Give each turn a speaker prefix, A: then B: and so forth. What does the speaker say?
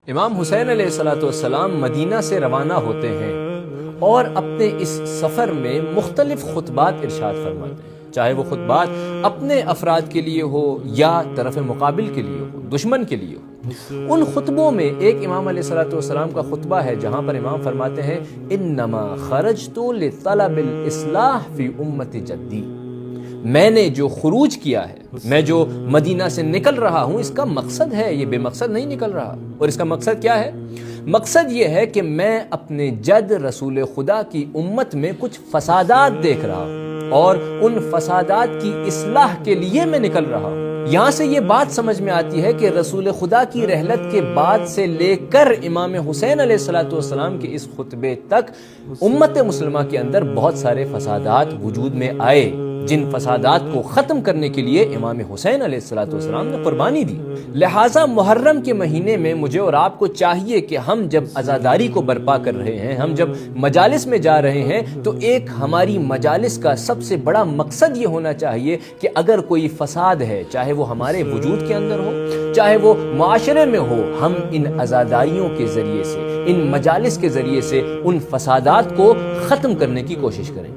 A: امام حسین علیہ السلام مدینہ سے روانہ ہوتے ہیں اور اپنے اس سفر میں مختلف خطبات ارشاد فرماتے ہیں، چاہے وہ خطبات اپنے افراد کے لیے ہو یا طرف مقابل کے لیے ہو، دشمن کے لیے ہو۔ ان خطبوں میں ایک امام علیہ السلام کا خطبہ ہے جہاں پر امام فرماتے ہیں انما خرجت لطلب الاصلاح فی امت جدی، میں نے جو خروج کیا ہے، میں جو مدینہ سے نکل رہا ہوں، اس کا مقصد ہے، یہ بے مقصد نہیں نکل رہا۔ اور اس کا مقصد کیا ہے؟ مقصد یہ ہے کہ میں اپنے جد رسول خدا کی امت میں کچھ فسادات دیکھ رہا ہوں اور ان فسادات کی اصلاح کے لیے میں نکل رہا ہوں۔ یہاں سے یہ بات سمجھ میں آتی ہے کہ رسول خدا کی رحلت کے بعد سے لے کر امام حسین علیہ السلام کے اس خطبے تک امت مسلمہ کے اندر بہت سارے فسادات وجود میں آئے، جن فسادات کو ختم کرنے کے لیے امام حسین علیہ السلام نے قربانی دی۔ لہٰذا محرم کے مہینے میں مجھے اور آپ کو چاہیے کہ ہم جب عزاداری کو برپا کر رہے ہیں، ہم جب مجالس میں جا رہے ہیں، تو ایک ہماری مجالس کا سب سے بڑا مقصد یہ ہونا چاہیے کہ اگر کوئی فساد ہے، چاہے وہ ہمارے وجود کے اندر ہو، چاہے وہ معاشرے میں ہو، ہم ان عزاداریوں کے ذریعے سے، ان مجالس کے ذریعے سے ان فسادات کو ختم کرنے کی کوشش کریں۔